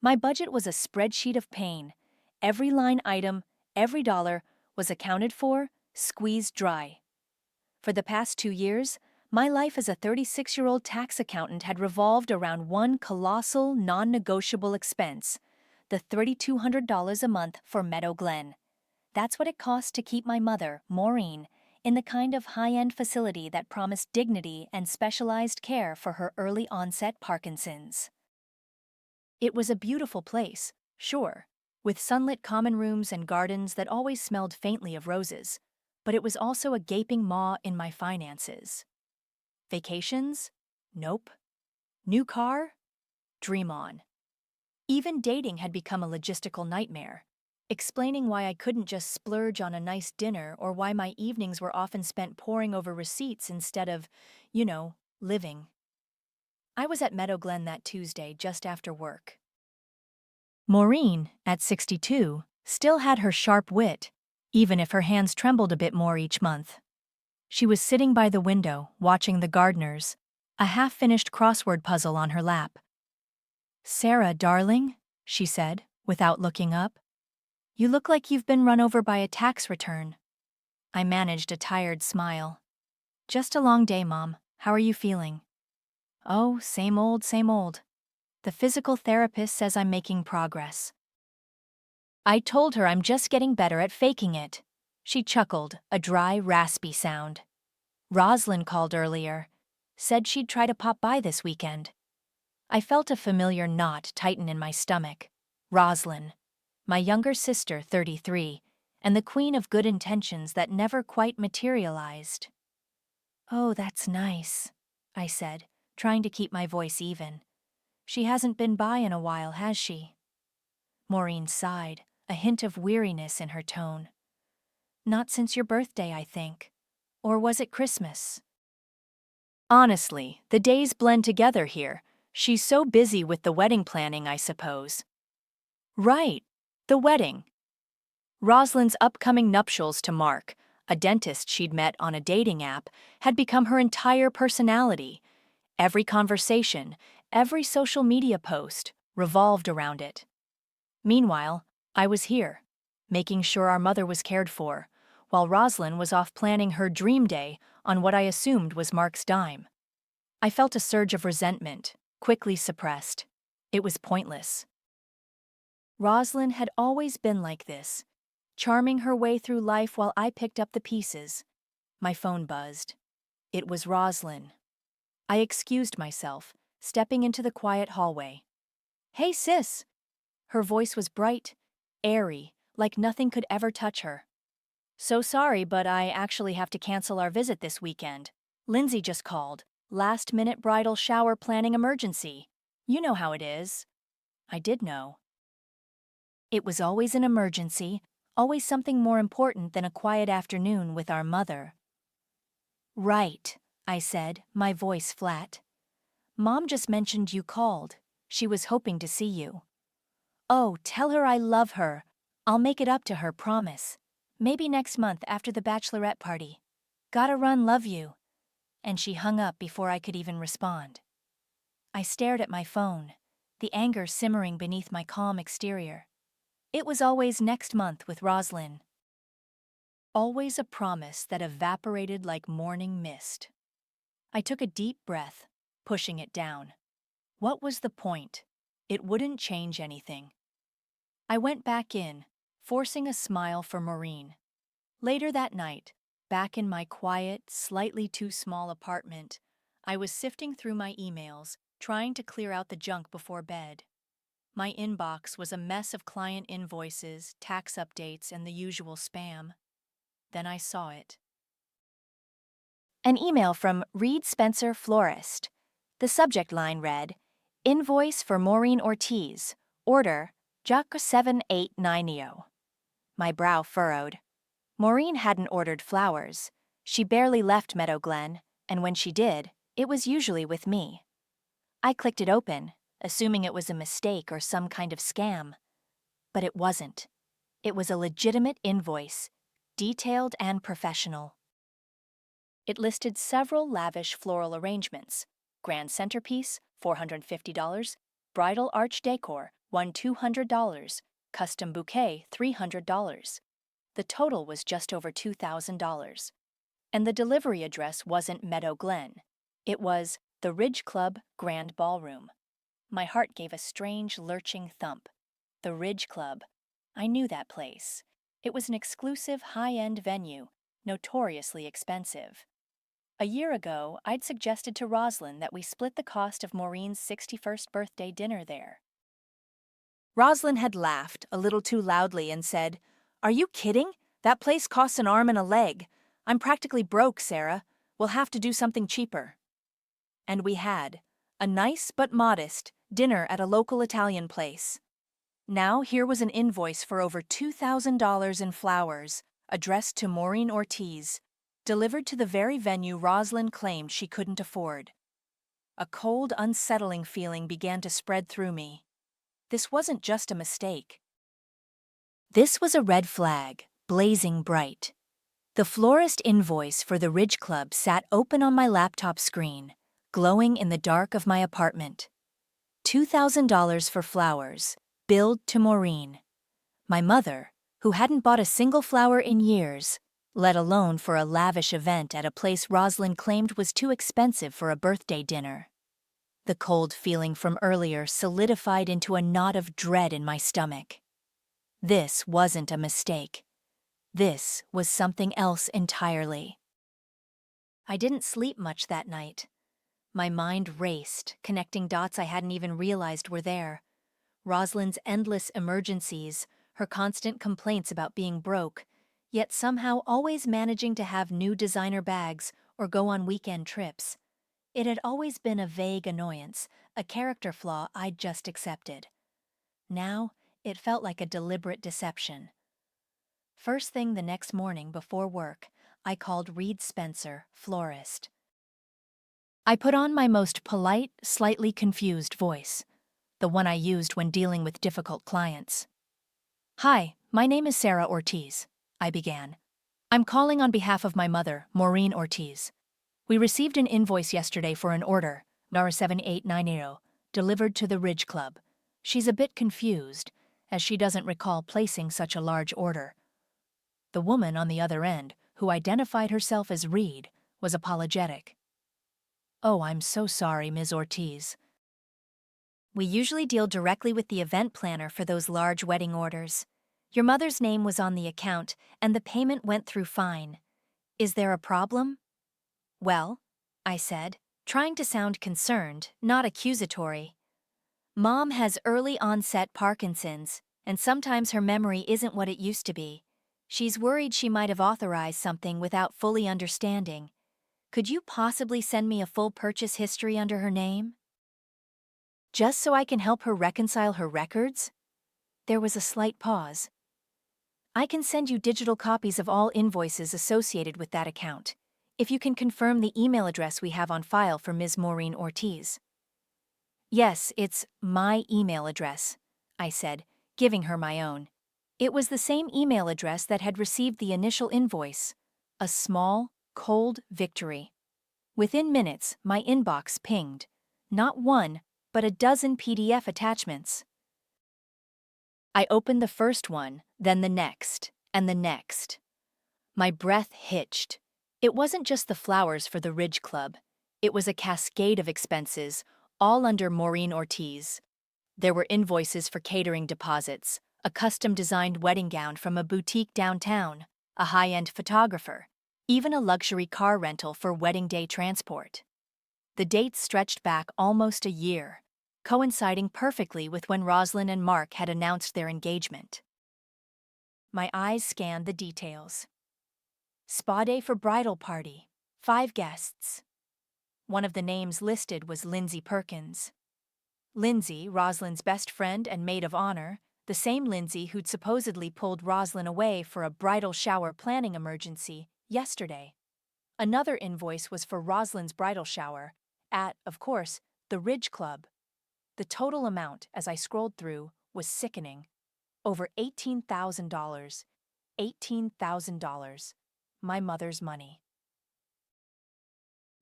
My budget was a spreadsheet of pain. Every line item, every dollar was accounted for, squeezed dry. For the past 2 years, my life as a 36-year-old tax accountant had revolved around one colossal, non-negotiable expense: the $3,200 a month for Meadow Glen. That's what it cost to keep my mother, Maureen, in the kind of high-end facility that promised dignity and specialized care for her early-onset Parkinson's. It was a beautiful place, sure, with sunlit common rooms and gardens that always smelled faintly of roses, but it was also a gaping maw in my finances. Vacations? Nope. New car? Dream on. Even dating had become a logistical nightmare, explaining why I couldn't just splurge on a nice dinner or why my evenings were often spent poring over receipts instead of, living. I was at Meadow Glen that Tuesday just after work. Maureen, at 62, still had her sharp wit, even if her hands trembled a bit more each month. She was sitting by the window, watching the gardeners, a half-finished crossword puzzle on her lap. "Sarah, darling," she said, without looking up, "you look like you've been run over by a tax return." I managed a tired smile. "Just a long day, Mom. How are you feeling?" "Oh, same old, same old. The physical therapist says I'm making progress." I told her I'm just getting better at faking it. She chuckled, a dry, raspy sound. "Roslyn called earlier. Said she'd try to pop by this weekend." I felt a familiar knot tighten in my stomach. Roslyn, my younger sister, 33, and the queen of good intentions that never quite materialized. "Oh, that's nice," I said, trying to keep my voice even. "She hasn't been by in a while, has she?" Maureen sighed, a hint of weariness in her tone. "Not since your birthday, I think. Or was it Christmas?" Honestly, the days blend together here. She's so busy with the wedding planning, I suppose. Right, the wedding. Roslyn's upcoming nuptials to Mark, a dentist she'd met on a dating app, had become her entire personality. Every conversation, every social media post revolved around it. Meanwhile, I was here, making sure our mother was cared for, while Roslyn was off planning her dream day on what I assumed was Mark's dime. I felt a surge of resentment, quickly suppressed. It was pointless. Roslyn had always been like this, charming her way through life while I picked up the pieces. My phone buzzed. It was Roslyn. I excused myself, stepping into the quiet hallway. "Hey, sis!" Her voice was bright, airy, like nothing could ever touch her. "So sorry, but I actually have to cancel our visit this weekend. Lindsay just called. Last-minute bridal shower planning emergency. You know how it is." I did know. It was always an emergency, always something more important than a quiet afternoon with our mother. "Right," I said, my voice flat. "Mom just mentioned you called. She was hoping to see you." "Oh, tell her I love her. I'll make it up to her, promise. Maybe next month after the bachelorette party. Gotta run, love you." And she hung up before I could even respond. I stared at my phone, the anger simmering beneath my calm exterior. It was always next month with Roslyn. Always a promise that evaporated like morning mist. I took a deep breath, pushing it down. What was the point? It wouldn't change anything. I went back in, forcing a smile for Maureen. Later that night, back in my quiet, slightly too small apartment, I was sifting through my emails, trying to clear out the junk before bed. My inbox was a mess of client invoices, tax updates, and the usual spam. Then I saw it. An email from Reed Spencer, florist. The subject line read, "Invoice for Maureen Ortiz. Order, Jac 7890. My brow furrowed. Maureen hadn't ordered flowers. She barely left Meadow Glen, and when she did, it was usually with me. I clicked it open, assuming it was a mistake or some kind of scam. But it wasn't. It was a legitimate invoice, detailed and professional. It listed several lavish floral arrangements: grand centerpiece, $450, bridal arch decor, one $200, custom bouquet $300. The total was just over $2,000. And the delivery address wasn't Meadow Glen. It was the Ridge Club Grand Ballroom. My heart gave a strange, lurching thump. The Ridge Club. I knew that place. It was an exclusive, high-end venue, notoriously expensive. A year ago, I'd suggested to Roslyn that we split the cost of Maureen's 61st birthday dinner there. Roslyn had laughed a little too loudly and said, "Are you kidding? That place costs an arm and a leg. I'm practically broke, Sarah. We'll have to do something cheaper." And we had. A nice but modest dinner at a local Italian place. Now here was an invoice for over $2,000 in flowers, addressed to Maureen Ortiz, delivered to the very venue Roslyn claimed she couldn't afford. A cold, unsettling feeling began to spread through me. This wasn't just a mistake. This was a red flag, blazing bright. The florist invoice for the Ridge Club sat open on my laptop screen, glowing in the dark of my apartment. $2,000 for flowers, billed to Maureen. My mother, who hadn't bought a single flower in years, let alone for a lavish event at a place Roslyn claimed was too expensive for a birthday dinner. The cold feeling from earlier solidified into a knot of dread in my stomach. This wasn't a mistake. This was something else entirely. I didn't sleep much that night. My mind raced, connecting dots I hadn't even realized were there. Roslyn's endless emergencies, her constant complaints about being broke, yet somehow always managing to have new designer bags or go on weekend trips. It had always been a vague annoyance, a character flaw I'd just accepted. Now, it felt like a deliberate deception. First thing the next morning before work, I called Reed Spencer, florist. I put on my most polite, slightly confused voice, the one I used when dealing with difficult clients. "Hi, my name is Sarah Ortiz," I began. "I'm calling on behalf of my mother, Maureen Ortiz. We received an invoice yesterday for an order, $7890, delivered to the Ridge Club. She's a bit confused, as she doesn't recall placing such a large order." The woman on the other end, who identified herself as Reed, was apologetic. "Oh, I'm so sorry, Ms. Ortiz. We usually deal directly with the event planner for those large wedding orders. Your mother's name was on the account, and the payment went through fine. Is there a problem?" "Well," I said, trying to sound concerned, not accusatory. "Mom has early onset Parkinson's, and sometimes her memory isn't what it used to be. She's worried she might have authorized something without fully understanding. Could you possibly send me a full purchase history under her name? Just so I can help her reconcile her records?" There was a slight pause. "I can send you digital copies of all invoices associated with that account, if you can confirm the email address we have on file for Ms. Maureen Ortiz." "Yes, it's my email address," I said, giving her my own. It was the same email address that had received the initial invoice. A small, cold victory. Within minutes, my inbox pinged. Not one, but a dozen PDF attachments. I opened the first one, then the next, and the next. My breath hitched. It wasn't just the flowers for the Ridge Club. It was a cascade of expenses, all under Maureen Ortiz. There were invoices for catering deposits, a custom-designed wedding gown from a boutique downtown, a high-end photographer, even a luxury car rental for wedding day transport. The dates stretched back almost a year, coinciding perfectly with when Roslyn and Mark had announced their engagement. My eyes scanned the details. Spa day for bridal party, 5 guests. One of the names listed was Lindsay Perkins. Lindsay, Roslyn's best friend and maid of honor, the same Lindsay who'd supposedly pulled Roslyn away for a bridal shower planning emergency yesterday. Another invoice was for Roslyn's bridal shower at, of course, the Ridge Club. The total amount, as I scrolled through, was sickening. Over $18,000. $18,000. My mother's money.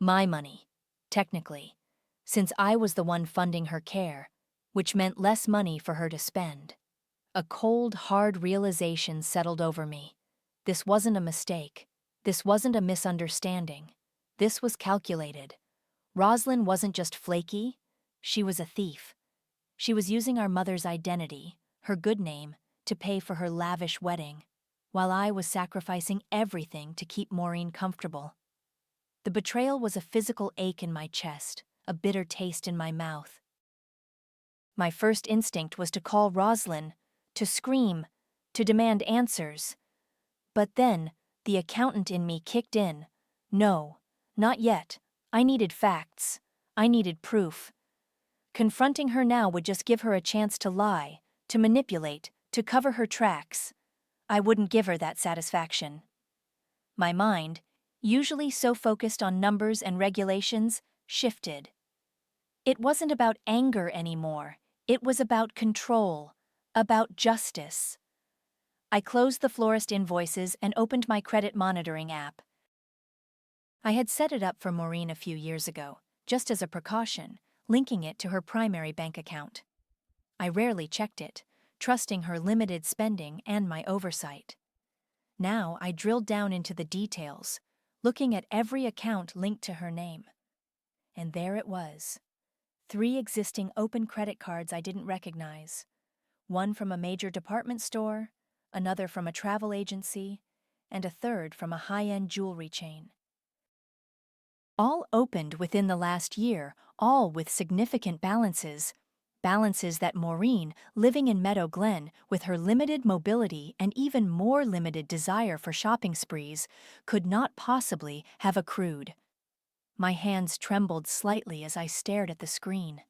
My money, technically, since I was the one funding her care, which meant less money for her to spend. A cold, hard realization settled over me. This wasn't a mistake. This wasn't a misunderstanding. This was calculated. Roslyn wasn't just flaky, she was a thief. She was using our mother's identity, her good name, to pay for her lavish wedding, while I was sacrificing everything to keep Maureen comfortable. The betrayal was a physical ache in my chest, a bitter taste in my mouth. My first instinct was to call Roslyn, to scream, to demand answers. But then, the accountant in me kicked in. No, not yet. I needed facts. I needed proof. Confronting her now would just give her a chance to lie, to manipulate, to cover her tracks. I wouldn't give her that satisfaction. My mind, usually so focused on numbers and regulations, shifted. It wasn't about anger anymore. It was about control, about justice. I closed the florist invoices and opened my credit monitoring app. I had set it up for Maureen a few years ago, just as a precaution, linking it to her primary bank account. I rarely checked it, trusting her limited spending and my oversight. Now I drilled down into the details, looking at every account linked to her name. And there it was. 3 existing open credit cards I didn't recognize. One from a major department store, another from a travel agency, and a third from a high-end jewelry chain. All opened within the last year, all with significant balances. Balances that Maureen, living in Meadow Glen, with her limited mobility and even more limited desire for shopping sprees, could not possibly have accrued. My hands trembled slightly as I stared at the screen.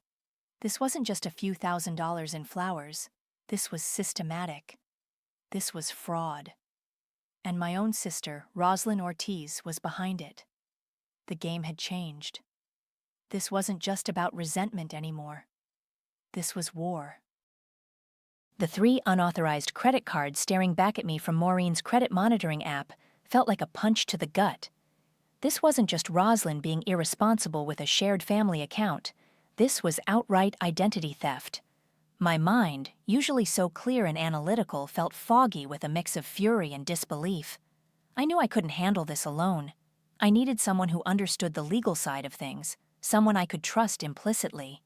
This wasn't just a few $1,000s in flowers. This was systematic. This was fraud. And my own sister, Roslyn Ortiz, was behind it. The game had changed. This wasn't just about resentment anymore. This was war. The 3 unauthorized credit cards staring back at me from Maureen's credit monitoring app felt like a punch to the gut. This wasn't just Roslyn being irresponsible with a shared family account. This was outright identity theft. My mind, usually so clear and analytical, felt foggy with a mix of fury and disbelief. I knew I couldn't handle this alone. I needed someone who understood the legal side of things, someone I could trust implicitly.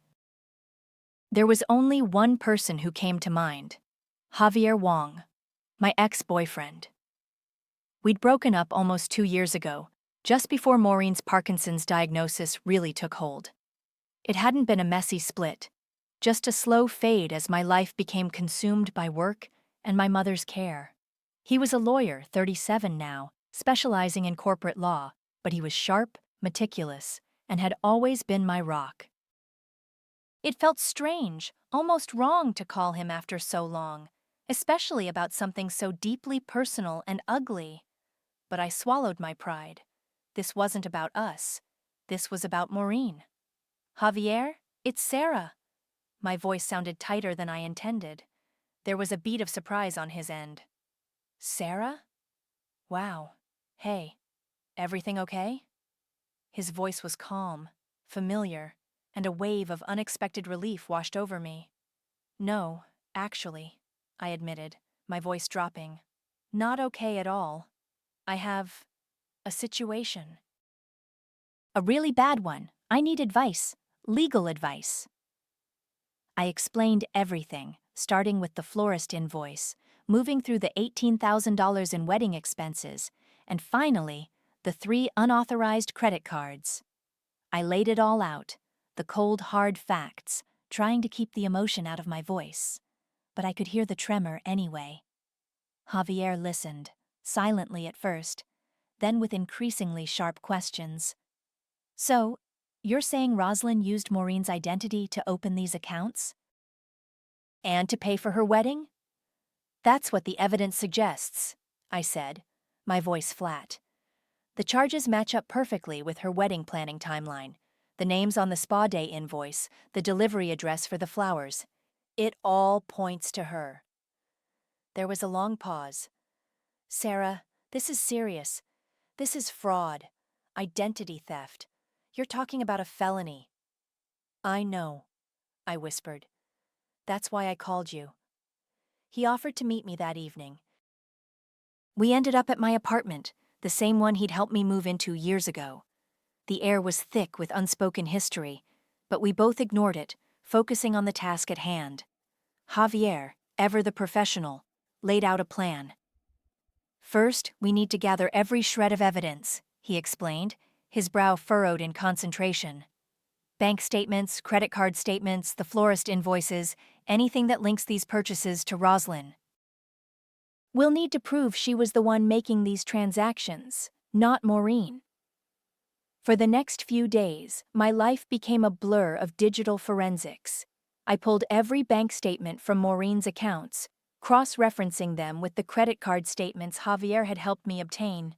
There was only one person who came to mind: Javier Wong, my ex-boyfriend. We'd broken up almost 2 years ago, just before Maureen's Parkinson's diagnosis really took hold. It hadn't been a messy split, just a slow fade as my life became consumed by work and my mother's care. He was a lawyer, 37 now, specializing in corporate law, but he was sharp, meticulous, and had always been my rock. It felt strange, almost wrong to call him after so long, especially about something so deeply personal and ugly. But I swallowed my pride. This wasn't about us. This was about Maureen. Javier, it's Sarah. My voice sounded tighter than I intended. There was a beat of surprise on his end. Sarah? Wow. Hey, everything okay? His voice was calm, familiar, and a wave of unexpected relief washed over me. No, actually, I admitted, my voice dropping. Not okay at all. I have a situation. A really bad one. I need advice. Legal advice. I explained everything, starting with the florist invoice, moving through the $18,000 in wedding expenses, and finally, the 3 unauthorized credit cards. I laid it all out, the cold, hard facts, trying to keep the emotion out of my voice. But I could hear the tremor anyway. Javier listened, silently at first, then with increasingly sharp questions. So, you're saying Roslyn used Maureen's identity to open these accounts? And to pay for her wedding? That's what the evidence suggests, I said, my voice flat. The charges match up perfectly with her wedding planning timeline. The names on the spa day invoice, the delivery address for the flowers. It all points to her. There was a long pause. Sarah, this is serious. This is fraud. Identity theft. You're talking about a felony. I know, I whispered. That's why I called you. He offered to meet me that evening. We ended up at my apartment, the same one he'd helped me move into years ago. The air was thick with unspoken history, but we both ignored it, focusing on the task at hand. Javier, ever the professional, laid out a plan. First, we need to gather every shred of evidence, he explained, his brow furrowed in concentration. Bank statements, credit card statements, the florist invoices, anything that links these purchases to Roslyn. We'll need to prove she was the one making these transactions, not Maureen. For the next few days, my life became a blur of digital forensics. I pulled every bank statement from Maureen's accounts, cross-referencing them with the credit card statements Javier had helped me obtain.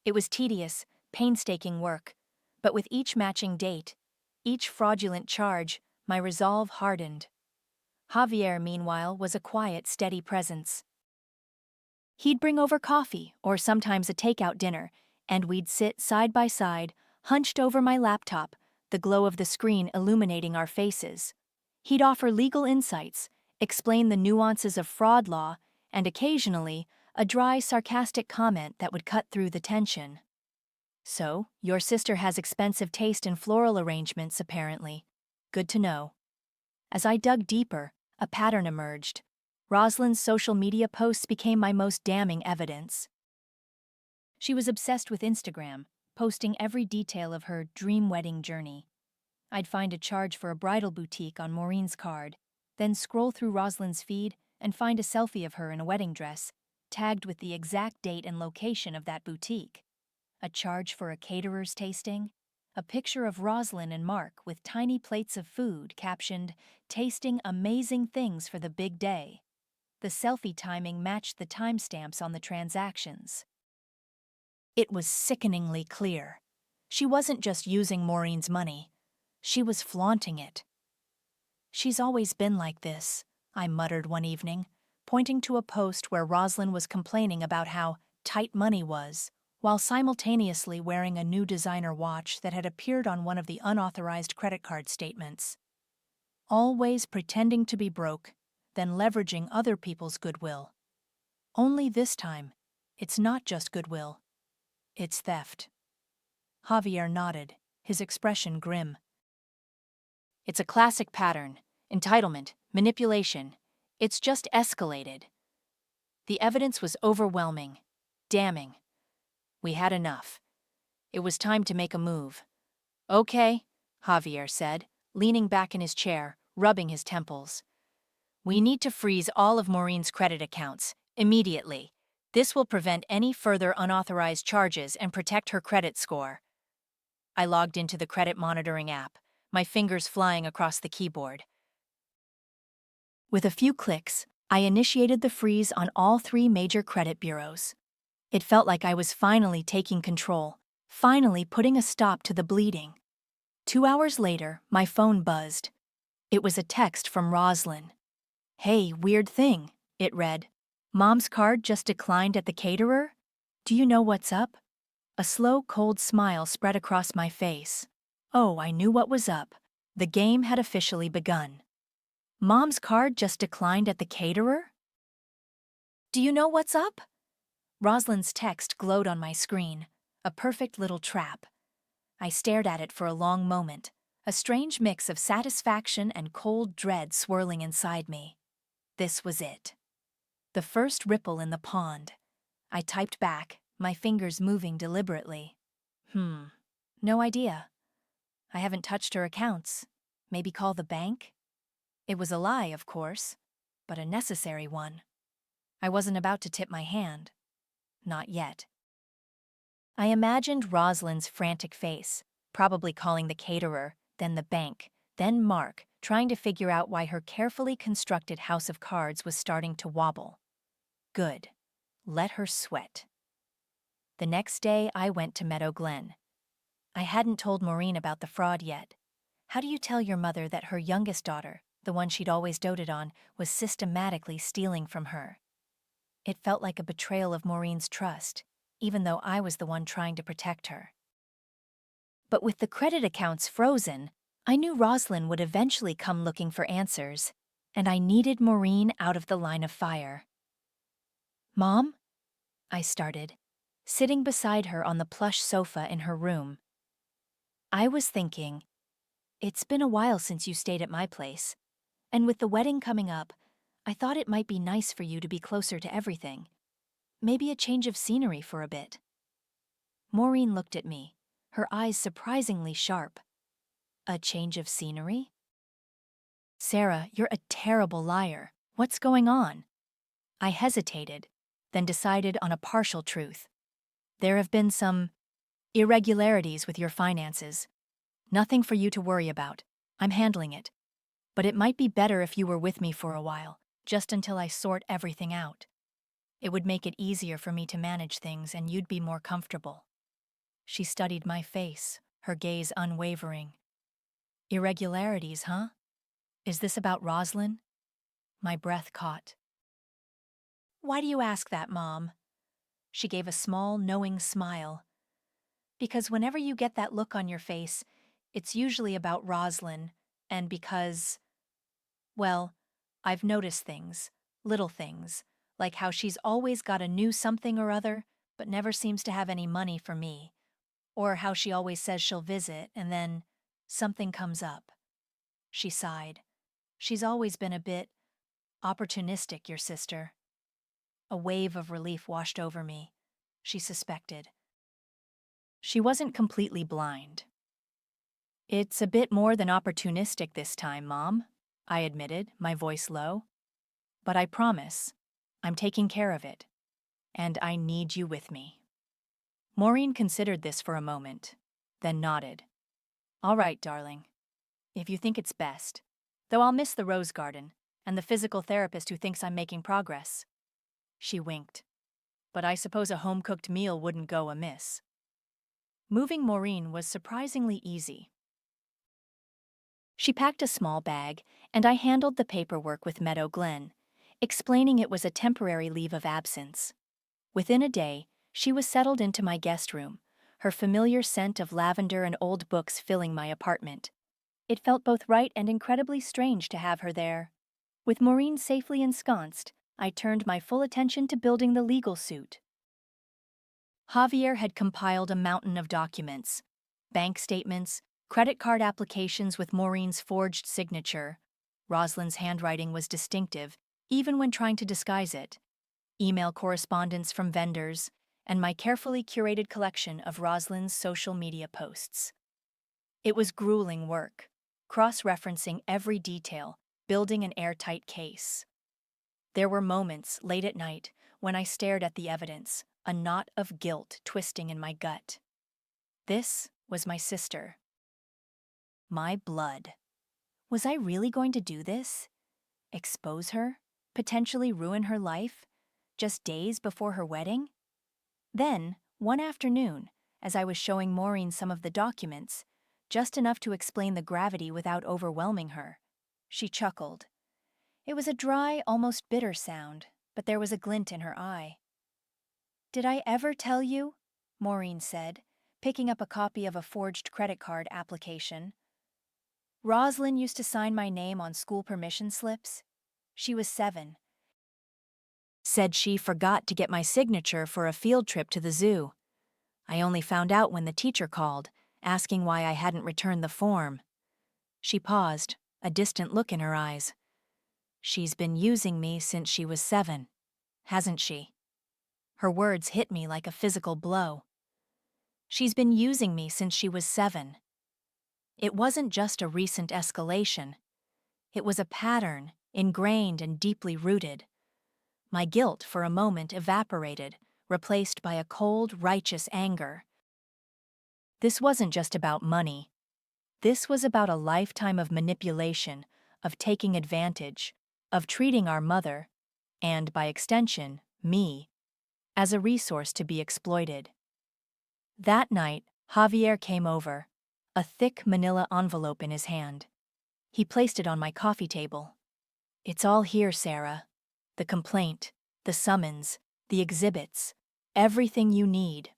It was tedious, painstaking work, but with each matching date, each fraudulent charge, my resolve hardened. Javier, meanwhile, was a quiet, steady presence. He'd bring over coffee, or sometimes a takeout dinner, and we'd sit side by side, hunched over my laptop, the glow of the screen illuminating our faces. He'd offer legal insights, explain the nuances of fraud law, and occasionally, a dry, sarcastic comment that would cut through the tension. So, your sister has expensive taste in floral arrangements, apparently. Good to know. As I dug deeper, a pattern emerged. Roslyn's social media posts became my most damning evidence. She was obsessed with Instagram, posting every detail of her dream wedding journey. I'd find a charge for a bridal boutique on Maureen's card, then scroll through Roslyn's feed and find a selfie of her in a wedding dress, tagged with the exact date and location of that boutique. A charge for a caterer's tasting, a picture of Roslyn and Mark with tiny plates of food captioned, "Tasting amazing things for the big day." The selfie timing matched the timestamps on the transactions. It was sickeningly clear. She wasn't just using Maureen's money. She was flaunting it. "She's always been like this," I muttered one evening, pointing to a post where Roslyn was complaining about how tight money was, while simultaneously wearing a new designer watch that had appeared on one of the unauthorized credit card statements. Always pretending to be broke, then leveraging other people's goodwill. Only this time, it's not just goodwill. It's theft. Javier nodded, his expression grim. It's a classic pattern. Entitlement, manipulation. It's just escalated. The evidence was overwhelming, damning. We had enough. It was time to make a move. "Okay," Javier said, leaning back in his chair, rubbing his temples. "We need to freeze all of Maureen's credit accounts, immediately. This will prevent any further unauthorized charges and protect her credit score." I logged into the credit monitoring app, my fingers flying across the keyboard. With a few clicks, I initiated the freeze on all 3 major credit bureaus. It felt like I was finally taking control, finally putting a stop to the bleeding. 2 hours later, my phone buzzed. It was a text from Roslyn. "Hey, weird thing," it read. "Mom's card just declined at the caterer? Do you know what's up?" A slow, cold smile spread across my face. Oh, I knew what was up. The game had officially begun. Mom's card just declined at the caterer? "Do you know what's up?" Roslyn's text glowed on my screen, a perfect little trap. I stared at it for a long moment, a strange mix of satisfaction and cold dread swirling inside me. This was it. The first ripple in the pond. I typed back, my fingers moving deliberately. No idea. I haven't touched her accounts. Maybe call the bank? It was a lie, of course, but a necessary one. I wasn't about to tip my hand. Not yet. I imagined Roslyn's frantic face, probably calling the caterer, then the bank, then Mark, trying to figure out why her carefully constructed house of cards was starting to wobble. Good. Let her sweat. The next day, I went to Meadow Glen. I hadn't told Maureen about the fraud yet. How do you tell your mother that her youngest daughter, the one she'd always doted on, was systematically stealing from her? It felt like a betrayal of Maureen's trust, even though I was the one trying to protect her. But with the credit accounts frozen, I knew Roslyn would eventually come looking for answers, and I needed Maureen out of the line of fire. "Mom?" I started, sitting beside her on the plush sofa in her room. "I was thinking, it's been a while since you stayed at my place, and with the wedding coming up, I thought it might be nice for you to be closer to everything. Maybe a change of scenery for a bit." Maureen looked at me, her eyes surprisingly sharp. "A change of scenery?" "Sarah, you're a terrible liar. What's going on?" I hesitated, then decided on a partial truth. "There have been some irregularities with your finances. Nothing for you to worry about. I'm handling it. But it might be better if you were with me for a while, just until I sort everything out. It would make it easier for me to manage things and you'd be more comfortable." She studied my face, her gaze unwavering. "Irregularities, huh? Is this about Roslyn?" My breath caught. "Why do you ask that, Mom?" She gave a small, knowing smile. "Because whenever you get that look on your face, it's usually about Roslyn, and because, well, I've noticed things, little things, like how she's always got a new something or other, but never seems to have any money for me, or how she always says she'll visit, and then something comes up." She sighed. "She's always been a bit opportunistic, your sister." A wave of relief washed over me. She suspected. She wasn't completely blind. "It's a bit more than opportunistic this time, Mom," I admitted, my voice low. "But I promise, I'm taking care of it, and I need you with me." Maureen considered this for a moment, then nodded. "All right, darling. If you think it's best. Though I'll miss the rose garden and the physical therapist who thinks I'm making progress." She winked. "But I suppose a home-cooked meal wouldn't go amiss." Moving Maureen was surprisingly easy. She packed a small bag, and I handled the paperwork with Meadow Glen, explaining it was a temporary leave of absence. Within a day, she was settled into my guest room, her familiar scent of lavender and old books filling my apartment. It felt both right and incredibly strange to have her there. With Maureen safely ensconced, I turned my full attention to building the legal suit. Javier had compiled a mountain of documents: bank statements, credit card applications with Maureen's forged signature. Roslyn's handwriting was distinctive, even when trying to disguise it. Email correspondence from vendors, and my carefully curated collection of Roslyn's social media posts. It was grueling work, cross-referencing every detail, building an airtight case. There were moments, late at night, when I stared at the evidence, a knot of guilt twisting in my gut. This was my sister. My blood. Was I really going to do this? Expose her? Potentially ruin her life? Just days before her wedding? Then, one afternoon, as I was showing Maureen some of the documents, just enough to explain the gravity without overwhelming her, she chuckled. It was a dry, almost bitter sound, but there was a glint in her eye. "Did I ever tell you?" Maureen said, picking up a copy of a forged credit card application. "Roslyn used to sign my name on school permission slips. She was 7. Said she forgot to get my signature for a field trip to the zoo. I only found out when the teacher called, asking why I hadn't returned the form." She paused, a distant look in her eyes. "She's been using me since she was 7, hasn't she?" Her words hit me like a physical blow. She's been using me since she was 7. It wasn't just a recent escalation. It was a pattern, ingrained and deeply rooted. My guilt for a moment evaporated, replaced by a cold, righteous anger. This wasn't just about money. This was about a lifetime of manipulation, of taking advantage, of treating our mother, and by extension, me, as a resource to be exploited. That night, Javier came over, a thick manila envelope in his hand. He placed it on my coffee table. "It's all here, Sarah. The complaint, the summons, the exhibits, everything you need."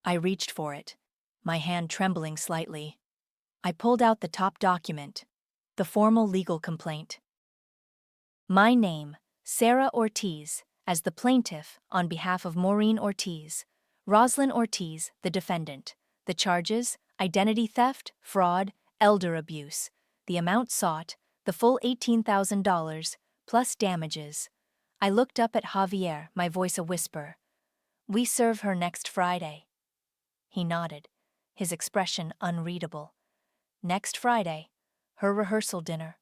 I reached for it, my hand trembling slightly. I pulled out the top document, the formal legal complaint. My name, Sarah Ortiz, as the plaintiff on behalf of Maureen Ortiz. Roslyn Ortiz, the defendant. The charges: identity theft, fraud, elder abuse. The amount sought: the full $18,000, plus damages. I looked up at Javier, my voice a whisper. We serve her next Friday. He nodded, his expression unreadable. Next Friday, her rehearsal dinner.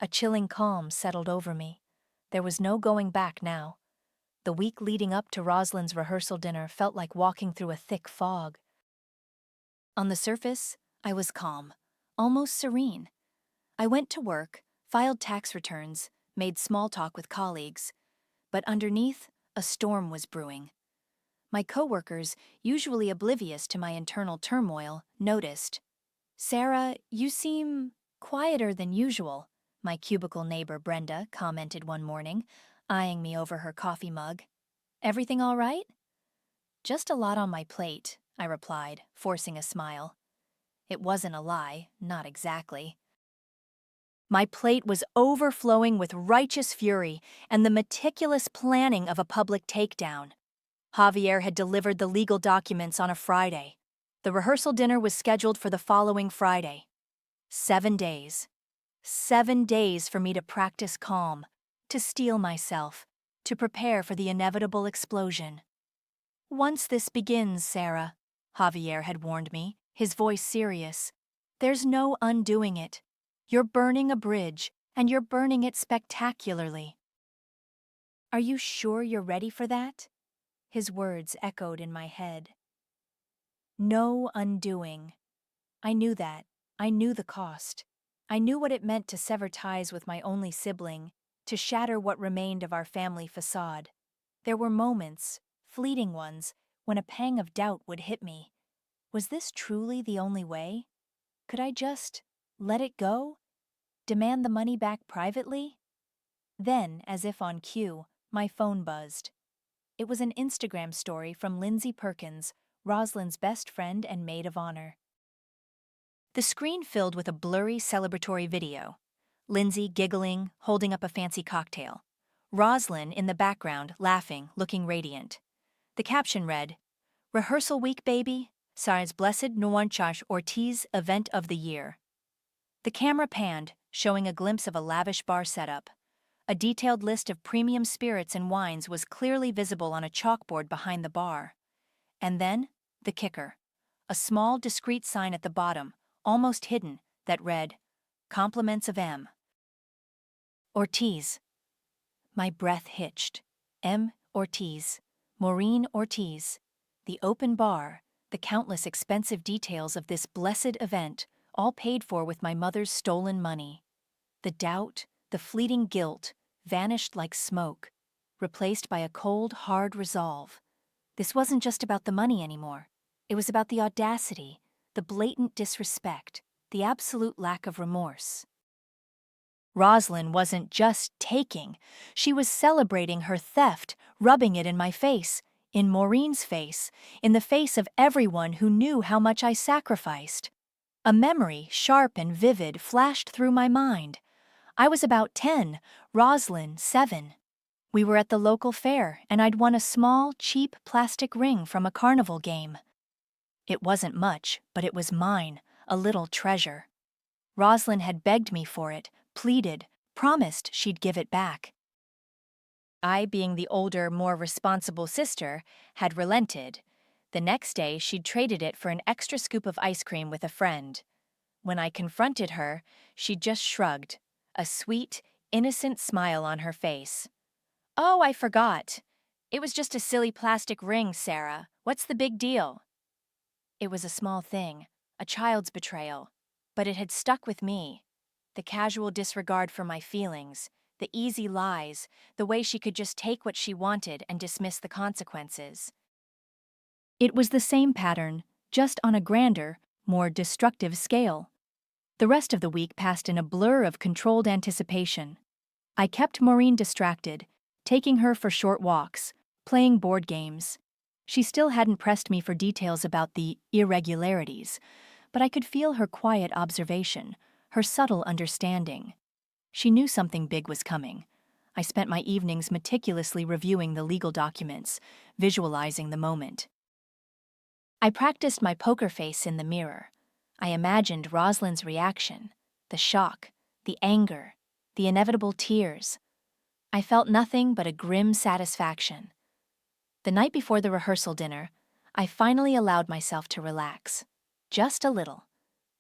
A chilling calm settled over me. There was no going back now. The week leading up to Roslyn's rehearsal dinner felt like walking through a thick fog. On the surface, I was calm, almost serene. I went to work, filed tax returns, made small talk with colleagues. But underneath, a storm was brewing. My coworkers, usually oblivious to my internal turmoil, noticed. "Sarah, you seem quieter than usual," my cubicle neighbor Brenda commented one morning, eyeing me over her coffee mug. "Everything all right?" "Just a lot on my plate," I replied, forcing a smile. It wasn't a lie, not exactly. My plate was overflowing with righteous fury and the meticulous planning of a public takedown. Javier had delivered the legal documents on a Friday. The rehearsal dinner was scheduled for the following Friday. 7 days. 7 days for me to practice calm, to steel myself, to prepare for the inevitable explosion. "Once this begins, Sarah," Javier had warned me, his voice serious, "there's no undoing it. You're burning a bridge, and you're burning it spectacularly." "Are you sure you're ready for that?" His words echoed in my head. No undoing. I knew that. I knew the cost. I knew what it meant to sever ties with my only sibling, to shatter what remained of our family facade. There were moments, fleeting ones, when a pang of doubt would hit me. Was this truly the only way? Could I just let it go? Demand the money back privately? Then, as if on cue, my phone buzzed. It was an Instagram story from Lindsay Perkins, Roslyn's best friend and maid of honor. The screen filled with a blurry celebratory video. Lindsay giggling, holding up a fancy cocktail. Roslyn in the background, laughing, looking radiant. The caption read, "Rehearsal week, baby. Sarah's Blessed Nuanchas Ortiz event of the year." The camera panned, showing a glimpse of a lavish bar setup. A detailed list of premium spirits and wines was clearly visible on a chalkboard behind the bar. And then, the kicker. A small, discreet sign at the bottom, almost hidden, that read, "Compliments of M. Ortiz." My breath hitched. M. Ortiz. Maureen Ortiz. The open bar, the countless expensive details of this blessed event, all paid for with my mother's stolen money. The doubt, the fleeting guilt, vanished like smoke, replaced by a cold, hard resolve. This wasn't just about the money anymore. It was about the audacity, the blatant disrespect, the absolute lack of remorse. Roslyn wasn't just taking. She was celebrating her theft, rubbing it in my face, in Maureen's face, in the face of everyone who knew how much I sacrificed. A memory, sharp and vivid, flashed through my mind. I was about 10, Roslyn 7. We were at the local fair, and I'd won a small, cheap plastic ring from a carnival game. It wasn't much, but it was mine, a little treasure. Roslyn had begged me for it, pleaded, promised she'd give it back. I, being the older, more responsible sister, had relented. The next day, she'd traded it for an extra scoop of ice cream with a friend. When I confronted her, she just shrugged, a sweet, innocent smile on her face. "Oh, I forgot. It was just a silly plastic ring, Sarah. What's the big deal?" It was a small thing, a child's betrayal, but it had stuck with me. The casual disregard for my feelings, the easy lies, the way she could just take what she wanted and dismiss the consequences. It was the same pattern, just on a grander, more destructive scale. The rest of the week passed in a blur of controlled anticipation. I kept Maureen distracted, taking her for short walks, playing board games. She still hadn't pressed me for details about the irregularities, but I could feel her quiet observation, her subtle understanding. She knew something big was coming, I spent my evenings meticulously reviewing the legal documents, visualizing the moment. I practiced my poker face in the mirror. I imagined Rosalind's reaction, the shock, the anger, the inevitable tears. I felt nothing but a grim satisfaction. The night before the rehearsal dinner, I finally allowed myself to relax. Just a little.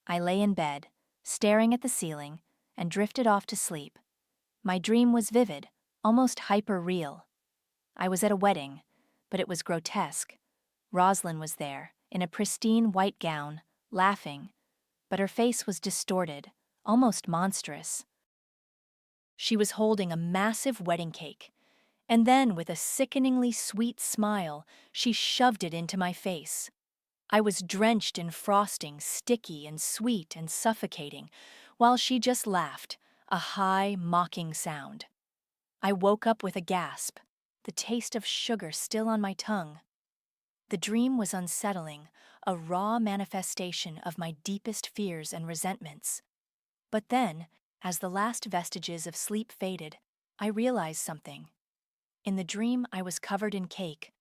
I lay in bed, staring at the ceiling, and drifted off to sleep. My dream was vivid, almost hyper-real. I was at a wedding, but it was grotesque. Rosalind was there, in a pristine white gown, laughing, but her face was distorted, almost monstrous. She was holding a massive wedding cake, and then, with a sickeningly sweet smile, she shoved it into my face. I was drenched in frosting, sticky and sweet and suffocating, while she just laughed, a high, mocking sound. I woke up with a gasp, the taste of sugar still on my tongue. The dream was unsettling, a raw manifestation of my deepest fears and resentments. But then, as the last vestiges of sleep faded, I realized something. In the dream, I was covered in cake,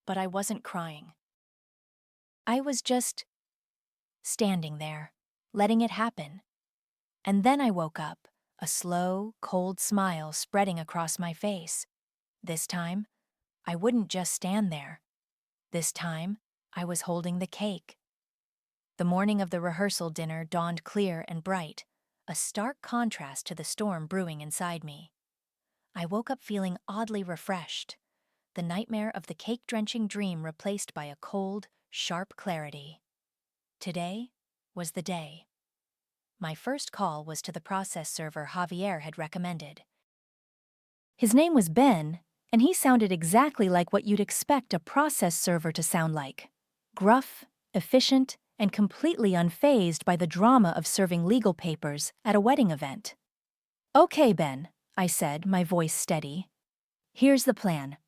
but I wasn't crying. I was just standing there, letting it happen. And then I woke up, a slow, cold smile spreading across my face. This time, I wouldn't just stand there. This time, I was holding the cake. The morning of the rehearsal dinner dawned clear and bright, a stark contrast to the storm brewing inside me. I woke up feeling oddly refreshed, the nightmare of the cake-drenching dream replaced by a cold, sharp clarity. Today was the day. My first call was to the process server Javier had recommended. His name was Ben, and he sounded exactly like what you'd expect a process server to sound like. Gruff, efficient, and completely unfazed by the drama of serving legal papers at a wedding event. "Okay, Ben," I said, my voice steady. "Here's the plan.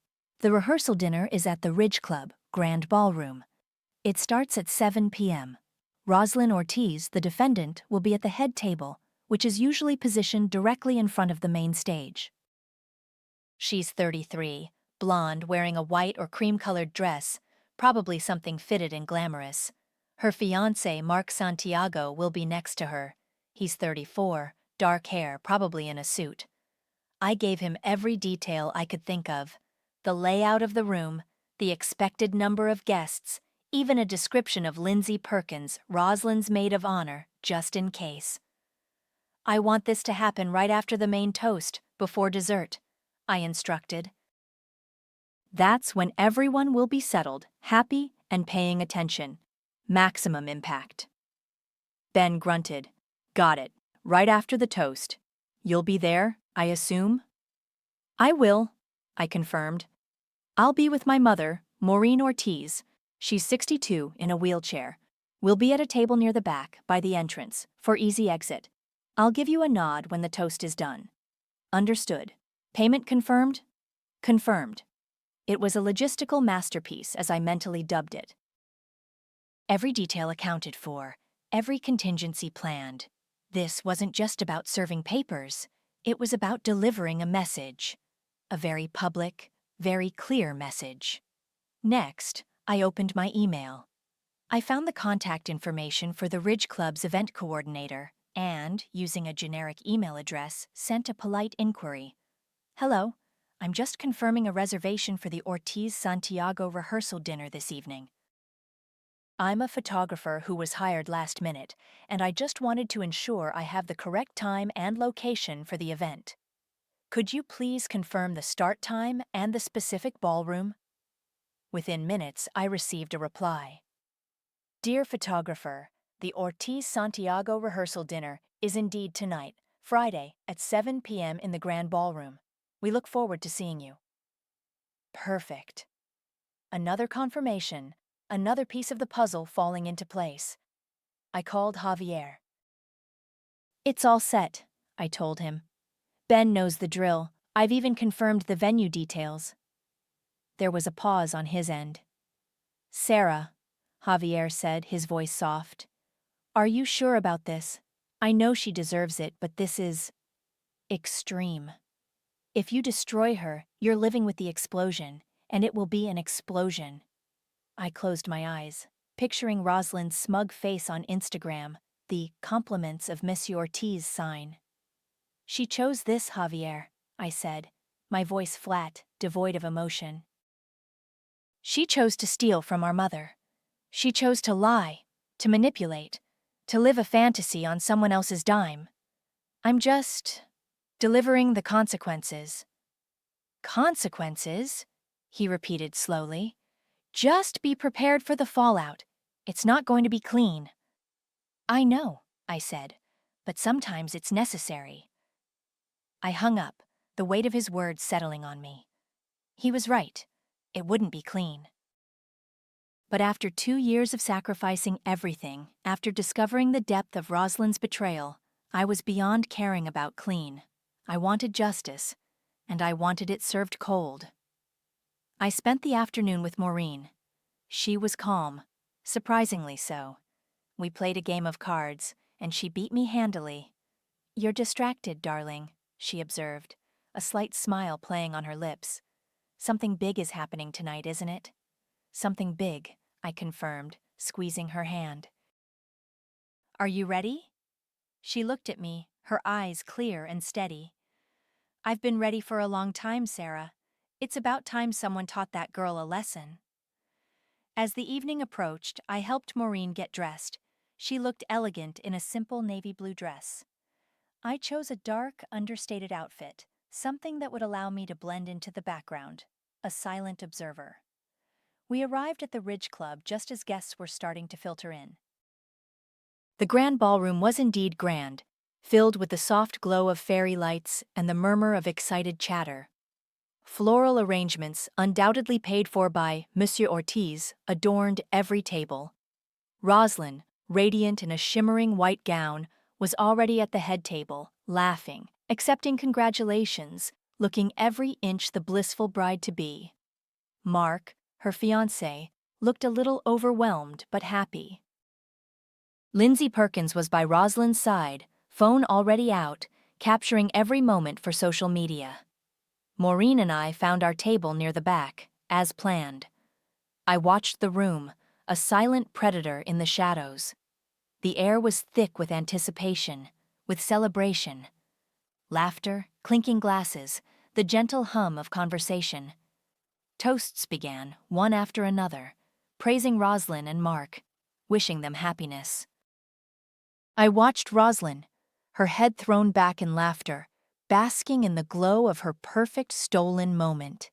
The rehearsal dinner is at the Ridge Club, Grand Ballroom. It starts at 7 p.m. Rosalyn Ortiz, the defendant, will be at the head table, which is usually positioned directly in front of the main stage. She's 33, blonde, wearing a white or cream-colored dress, probably something fitted and glamorous. Her fiancé, Mark Santiago, will be next to her. He's 34, dark hair, probably in a suit. I gave him every detail I could think of. The layout of the room, the expected number of guests, even a description of Lindsay Perkins, Rosalind's maid of honor, just in case. "I want this to happen right after the main toast, before dessert," I instructed. "That's when everyone will be settled, happy, and paying attention. Maximum impact." Ben grunted. "Got it. Right after the toast. You'll be there, I assume?" "I will," I confirmed. "I'll be with my mother, Maureen Ortiz. She's 62, in a wheelchair. We'll be at a table near the back, by the entrance, for easy exit. I'll give you a nod when the toast is done." "Understood. Payment confirmed?" "Confirmed." It was a logistical masterpiece, as I mentally dubbed it. Every detail accounted for, every contingency planned. This wasn't just about serving papers. It was about delivering a message. A very public, very clear message. Next, I opened my email. I found the contact information for the Ridge Club's event coordinator and, using a generic email address, sent a polite inquiry. "Hello, I'm just confirming a reservation for the Ortiz-Santiago rehearsal dinner this evening. I'm a photographer who was hired last minute, and I just wanted to ensure I have the correct time and location for the event. Could you please confirm the start time and the specific ballroom?" Within minutes, I received a reply. "Dear photographer, the Ortiz-Santiago rehearsal dinner is indeed tonight, Friday, at 7 p.m. in the Grand Ballroom. We look forward to seeing you." Perfect. Another confirmation, another piece of the puzzle falling into place. I called Javier. "It's all set," I told him. "Ben knows the drill. I've even confirmed the venue details." There was a pause on his end. "Sarah," Javier said, his voice soft, "are you sure about this? I know she deserves it, but this is extreme. If you destroy her, you're living with the explosion, and it will be an explosion. I closed my eyes, picturing Rosalind's smug face on Instagram, the compliments of Monsieur Ortiz sign. She chose this, Javier, I said, my voice flat, devoid of emotion. She chose to steal from our mother. She chose to lie, to manipulate, to live a fantasy on someone else's dime. I'm just delivering the consequences. Consequences? He repeated slowly. Just be prepared for the fallout. It's not going to be clean. I know, I said, but sometimes it's necessary. I hung up, the weight of his words settling on me. He was right. It wouldn't be clean. But after 2 years of sacrificing everything, after discovering the depth of Rosalind's betrayal, I was beyond caring about clean. I wanted justice, and I wanted it served cold. I spent the afternoon with Maureen. She was calm, surprisingly so. We played a game of cards, and she beat me handily. You're distracted, darling, she observed, a slight smile playing on her lips. Something big is happening tonight, isn't it? Something big, I confirmed, squeezing her hand. Are you ready? She looked at me, her eyes clear and steady. I've been ready for a long time, Sarah. It's about time someone taught that girl a lesson. As the evening approached, I helped Maureen get dressed. She looked elegant in a simple navy blue dress. I chose a dark, understated outfit, something that would allow me to blend into the background, a silent observer. We arrived at the Ridge Club just as guests were starting to filter in. The grand ballroom was indeed grand, filled with the soft glow of fairy lights and the murmur of excited chatter. Floral arrangements, undoubtedly paid for by Monsieur Ortiz, adorned every table. Rosalind, radiant in a shimmering white gown, was already at the head table, laughing, accepting congratulations, looking every inch the blissful bride-to-be. Mark, her fiancé, looked a little overwhelmed but happy. Lindsay Perkins was by Rosalind's side, phone already out, capturing every moment for social media. Maureen and I found our table near the back, as planned. I watched the room, a silent predator in the shadows. The air was thick with anticipation, with celebration. Laughter, clinking glasses, the gentle hum of conversation. Toasts began, one after another, praising Rosalind and Mark, wishing them happiness. I watched Rosalind, her head thrown back in laughter, basking in the glow of her perfect stolen moment.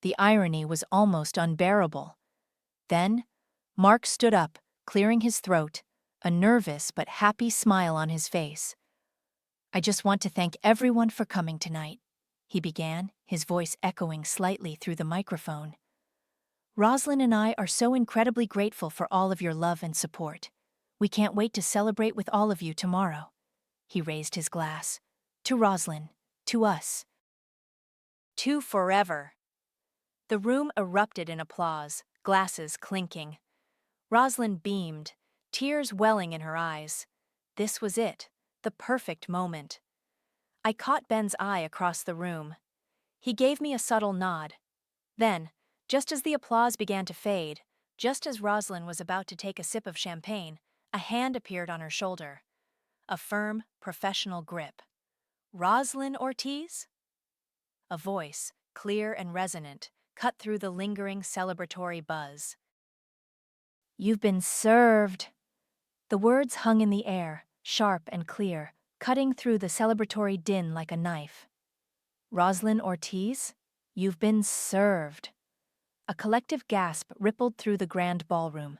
The irony was almost unbearable. Then, Mark stood up, clearing his throat, a nervous but happy smile on his face. I just want to thank everyone for coming tonight, he began, his voice echoing slightly through the microphone. Rosalind and I are so incredibly grateful for all of your love and support. We can't wait to celebrate with all of you tomorrow. He raised his glass. To Rosalind, to us. To forever. The room erupted in applause, glasses clinking. Rosalind beamed, tears welling in her eyes. This was it, the perfect moment. I caught Ben's eye across the room. He gave me a subtle nod. Then, just as the applause began to fade, just as Rosalind was about to take a sip of champagne, a hand appeared on her shoulder. A firm, professional grip. Rosalind Ortiz? A voice, clear and resonant, cut through the lingering celebratory buzz. You've been served. The words hung in the air, sharp and clear, cutting through the celebratory din like a knife. Rosalind Ortiz, you've been served. A collective gasp rippled through the grand ballroom.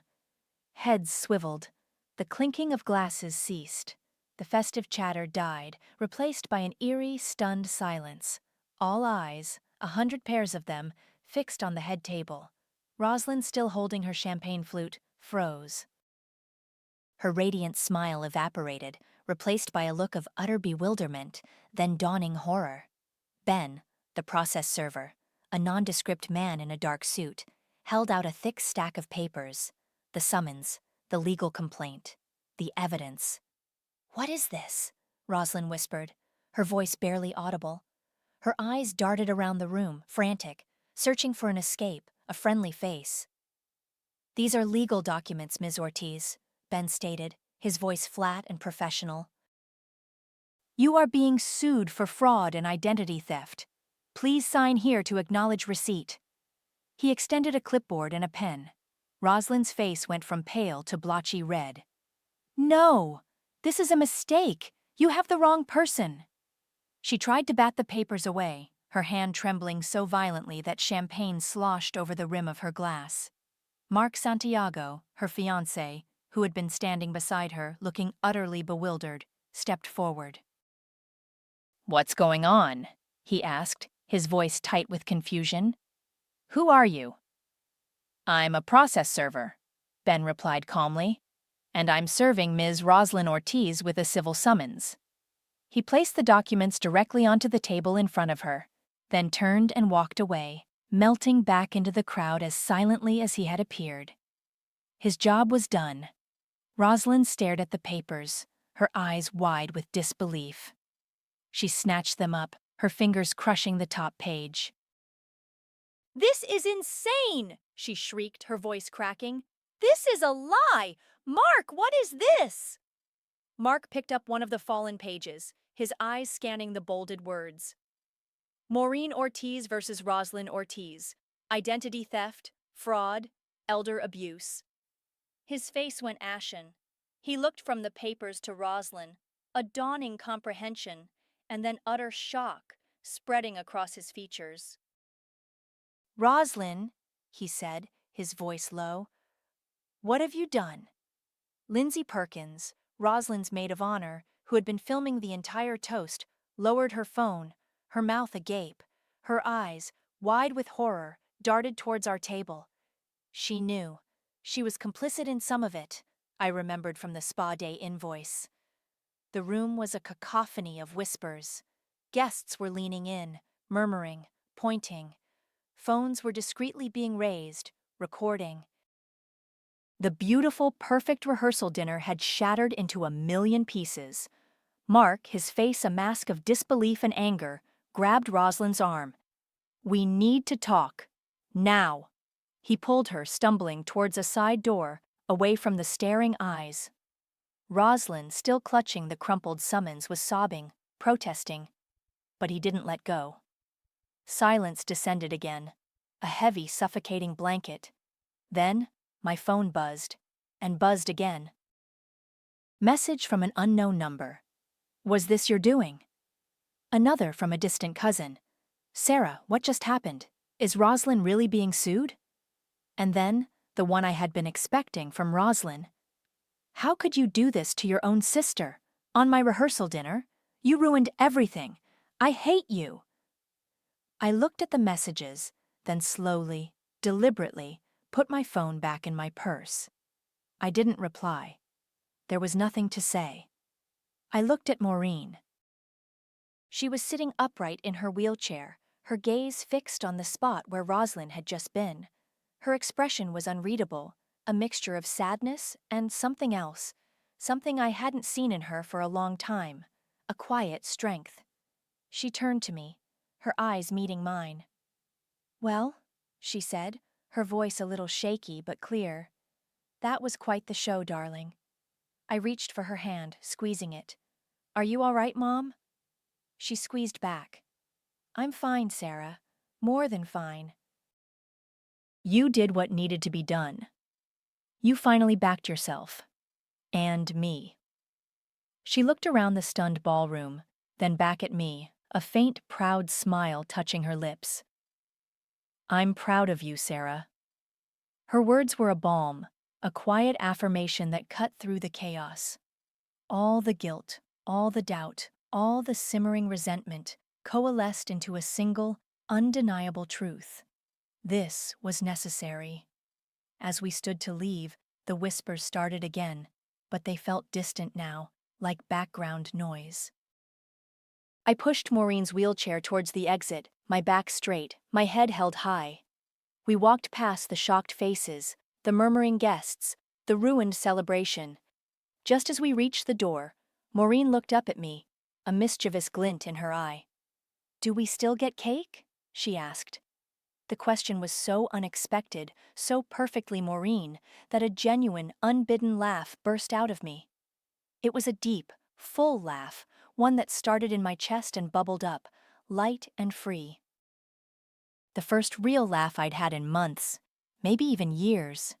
Heads swiveled. The clinking of glasses ceased. The festive chatter died, replaced by an eerie, stunned silence. All eyes, 100 pairs of them, fixed on the head table. Rosalind, still holding her champagne flute, froze. Her radiant smile evaporated, replaced by a look of utter bewilderment, then dawning horror. Ben, the process server, a nondescript man in a dark suit, held out a thick stack of papers. The summons, the legal complaint, the evidence. What is this? Rosalind whispered, her voice barely audible. Her eyes darted around the room, frantic, searching for an escape, a friendly face. "These are legal documents, Ms. Ortiz," Ben stated, his voice flat and professional. "You are being sued for fraud and identity theft. Please sign here to acknowledge receipt." He extended a clipboard and a pen. Rosalind's face went from pale to blotchy red. "No! This is a mistake! You have the wrong person!" She tried to bat the papers away, her hand trembling so violently that champagne sloshed over the rim of her glass. Mark Santiago, her fiancé, who had been standing beside her, looking utterly bewildered, stepped forward. "What's going on?" he asked, his voice tight with confusion. "Who are you?" "I'm a process server," Ben replied calmly, "and I'm serving Ms. Rosalind Ortiz with a civil summons." He placed the documents directly onto the table in front of her, then turned and walked away, melting back into the crowd as silently as he had appeared. His job was done. Rosalind stared at the papers, her eyes wide with disbelief. She snatched them up, her fingers crushing the top page. "This is insane!" she shrieked, her voice cracking. "This is a lie! Mark, what is this?" Mark picked up one of the fallen pages, his eyes scanning the bolded words. "Maureen Ortiz versus Rosalind Ortiz. Identity theft, fraud, elder abuse." His face went ashen. He looked from the papers to Rosalind, a dawning comprehension, and then utter shock spreading across his features. "Rosalind," he said, his voice low, "what have you done?" Lindsay Perkins, Rosalind's maid of honor, who had been filming the entire toast, lowered her phone, her mouth agape, her eyes, wide with horror, darted towards our table. She knew. She was complicit in some of it, I remembered from the spa day invoice. The room was a cacophony of whispers. Guests were leaning in, murmuring, pointing. Phones were discreetly being raised, recording. The beautiful, perfect rehearsal dinner had shattered into a million pieces. Mark, his face a mask of disbelief and anger, grabbed Rosalind's arm. "We need to talk. Now." He pulled her, stumbling towards a side door, away from the staring eyes. Rosalind, still clutching the crumpled summons, was sobbing, protesting. But he didn't let go. Silence descended again, a heavy, suffocating blanket. Then, my phone buzzed, and buzzed again. Message from an unknown number. "Was this your doing?" Another from a distant cousin. "Sarah, what just happened? Is Rosalind really being sued?" And then, the one I had been expecting from Rosalind. "How could you do this to your own sister? On my rehearsal dinner? You ruined everything. I hate you." I looked at the messages, then slowly, deliberately, put my phone back in my purse. I didn't reply. There was nothing to say. I looked at Maureen. She was sitting upright in her wheelchair, her gaze fixed on the spot where Rosalind had just been. Her expression was unreadable, a mixture of sadness and something else, something I hadn't seen in her for a long time, a quiet strength. She turned to me, her eyes meeting mine. "Well," she said, her voice a little shaky but clear. "That was quite the show, darling." I reached for her hand, squeezing it. "Are you all right, Mom?" She squeezed back. "I'm fine, Sarah. More than fine." "You did what needed to be done. You finally backed yourself. And me." She looked around the stunned ballroom, then back at me, a faint, proud smile touching her lips. "I'm proud of you, Sarah." Her words were a balm, a quiet affirmation that cut through the chaos. All the guilt, all the doubt, all the simmering resentment coalesced into a single, undeniable truth. This was necessary. As we stood to leave, the whispers started again, but they felt distant now, like background noise. I pushed Maureen's wheelchair towards the exit, my back straight, my head held high. We walked past the shocked faces, the murmuring guests, the ruined celebration. Just as we reached the door, Maureen looked up at me, a mischievous glint in her eye. "Do we still get cake?" she asked. The question was so unexpected, so perfectly Maureen, that a genuine, unbidden laugh burst out of me. It was a deep, full laugh, one that started in my chest and bubbled up, light and free. The first real laugh I'd had in months, maybe even years.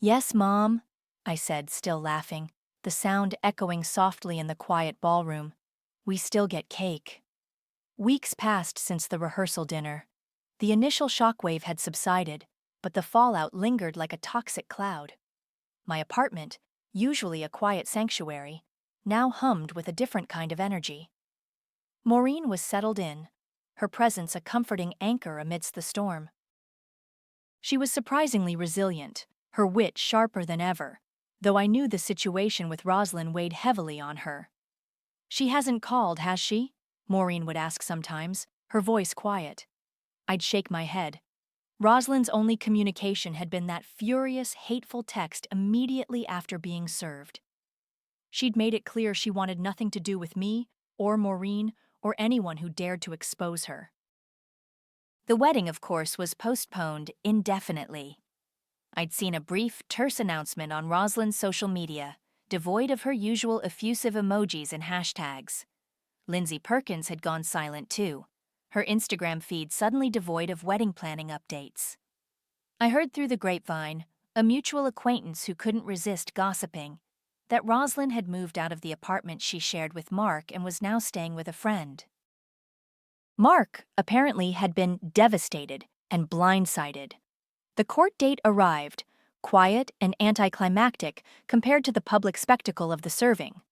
"Yes, Mom," I said, still laughing, the sound echoing softly in the quiet ballroom. "We still get cake." Weeks passed since the rehearsal dinner. The initial shockwave had subsided, but the fallout lingered like a toxic cloud. My apartment, usually a quiet sanctuary, now hummed with a different kind of energy. Maureen was settled in, her presence a comforting anchor amidst the storm. She was surprisingly resilient, her wit sharper than ever, though I knew the situation with Roslyn weighed heavily on her. "She hasn't called, has she?" Maureen would ask sometimes, her voice quiet. I'd shake my head. Roslyn's only communication had been that furious, hateful text immediately after being served. She'd made it clear she wanted nothing to do with me, or Maureen, or anyone who dared to expose her. The wedding, of course, was postponed indefinitely. I'd seen a brief, terse announcement on Roslyn's social media, devoid of her usual effusive emojis and hashtags. Lindsay Perkins had gone silent too, her Instagram feed suddenly devoid of wedding planning updates. I heard through the grapevine, a mutual acquaintance who couldn't resist gossiping, that Roslyn had moved out of the apartment she shared with Mark and was now staying with a friend. Mark, apparently, had been devastated and blindsided. The court date arrived, quiet and anticlimactic compared to the public spectacle of the serving.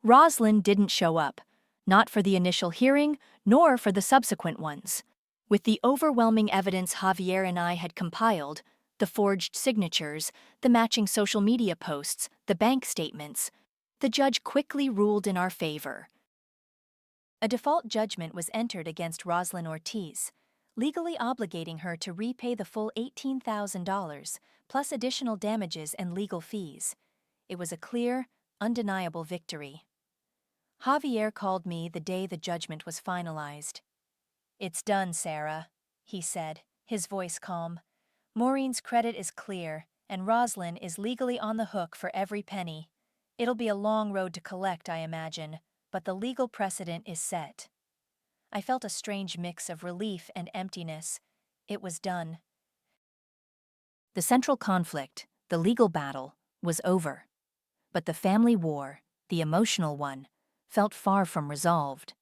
Roslyn didn't show up, not for the initial hearing, nor for the subsequent ones. With the overwhelming evidence Javier and I had compiled, the forged signatures, the matching social media posts, the bank statements, the judge quickly ruled in our favor. A default judgment was entered against Roslyn Ortiz, legally obligating her to repay the full $18,000, plus additional damages and legal fees. It was a clear, undeniable victory. Javier called me the day the judgment was finalized. "It's done, Sarah," he said, his voice calm. "Maureen's credit is clear, and Roslyn is legally on the hook for every penny. It'll be a long road to collect, I imagine, but the legal precedent is set." I felt a strange mix of relief and emptiness. It was done. The central conflict, the legal battle, was over. But the family war, the emotional one, felt far from resolved.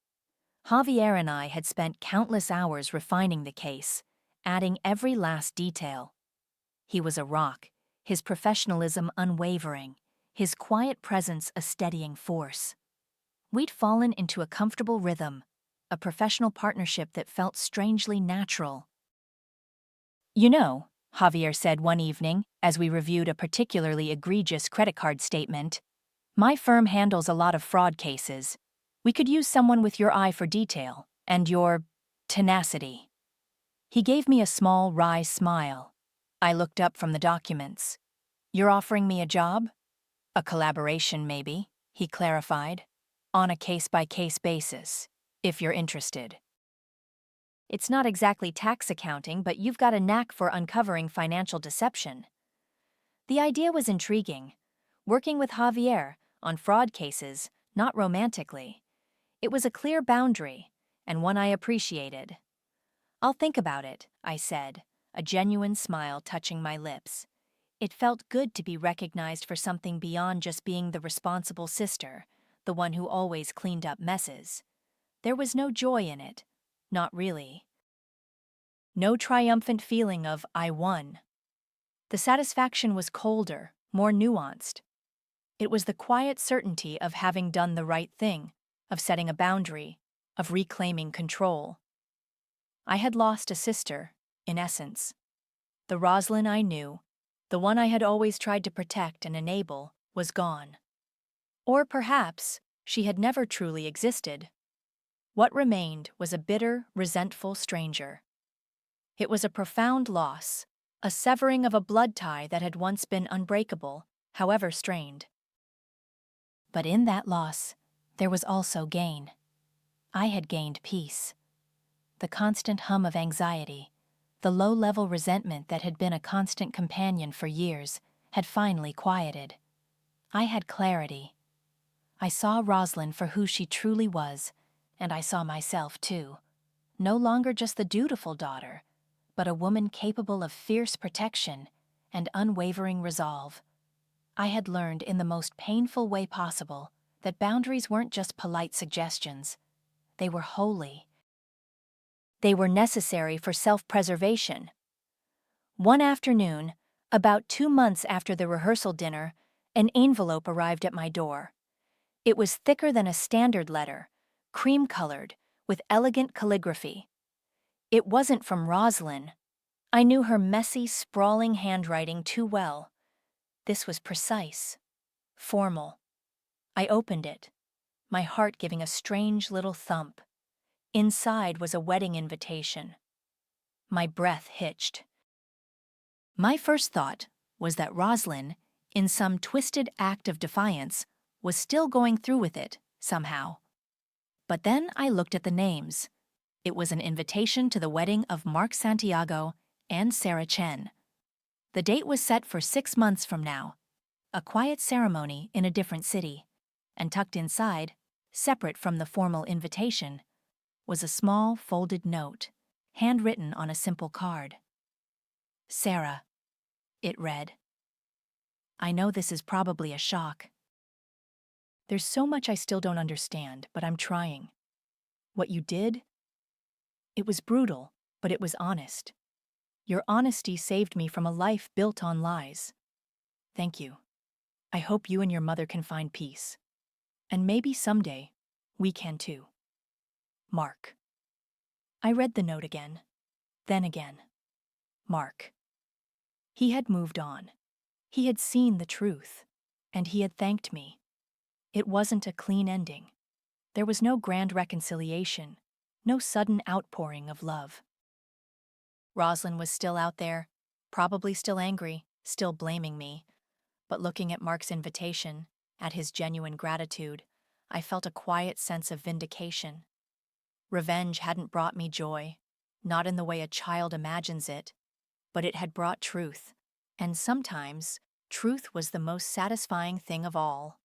Javier and I had spent countless hours refining the case, adding every last detail. He was a rock, his professionalism unwavering, his quiet presence a steadying force. We'd fallen into a comfortable rhythm, a professional partnership that felt strangely natural. "You know," Javier said one evening as we reviewed a particularly egregious credit card statement, "my firm handles a lot of fraud cases. We could use someone with your eye for detail and your tenacity." He gave me a small, wry smile. I looked up from the documents. "You're offering me a job?" "A collaboration, maybe," he clarified. "On a case-by-case basis, if you're interested." "It's not exactly tax accounting, but you've got a knack for uncovering financial deception." The idea was intriguing. Working with Javier on fraud cases, not romantically. It was a clear boundary, and one I appreciated. "I'll think about it," I said, a genuine smile touching my lips. It felt good to be recognized for something beyond just being the responsible sister, the one who always cleaned up messes. There was no joy in it. Not really. No triumphant feeling of "I won." The satisfaction was colder, more nuanced. It was the quiet certainty of having done the right thing, of setting a boundary, of reclaiming control. I had lost a sister, in essence. The Roslyn I knew, the one I had always tried to protect and enable, was gone. Or perhaps she had never truly existed. What remained was a bitter, resentful stranger. It was a profound loss, a severing of a blood tie that had once been unbreakable, however strained. But in that loss, there was also gain. I had gained peace. the constant hum of anxiety, the low-level resentment that had been a constant companion for years, had finally quieted. I had clarity. I saw Rosalind for who she truly was, and I saw myself too. No longer just the dutiful daughter, but a woman capable of fierce protection and unwavering resolve. I had learned in the most painful way possible that boundaries weren't just polite suggestions. They were holy. They were necessary for self-preservation. One afternoon, about 2 months after the rehearsal dinner, an envelope arrived at my door. It was thicker than a standard letter, cream-colored, with elegant calligraphy. It wasn't from Rosalind. I knew her messy, sprawling handwriting too well. This was precise, formal. I opened it, my heart giving a strange little thump. Inside was a wedding invitation. My breath hitched. My first thought was that Rosalind, in some twisted act of defiance, was still going through with it, somehow. But then I looked at the names. It was an invitation to the wedding of Mark Santiago and Sarah Chen. The date was set for 6 months from now, a quiet ceremony in a different city, and tucked inside, separate from the formal invitation, was a small folded note, handwritten on a simple card. Sarah, it read. I know this is probably a shock. There's so much I still don't understand, but I'm trying. What you did? It was brutal, but it was honest. Your honesty saved me from a life built on lies. Thank you. I hope you and your mother can find peace. And maybe someday, we can too. Mark. I read the note again, then again. Mark. He had moved on. He had seen the truth, and he had thanked me. It wasn't a clean ending. There was no grand reconciliation, no sudden outpouring of love. Rosalind was still out there, probably still angry, still blaming me. But looking at Mark's invitation, at his genuine gratitude, I felt a quiet sense of vindication. Revenge hadn't brought me joy, not in the way a child imagines it, but it had brought truth, and sometimes truth was the most satisfying thing of all.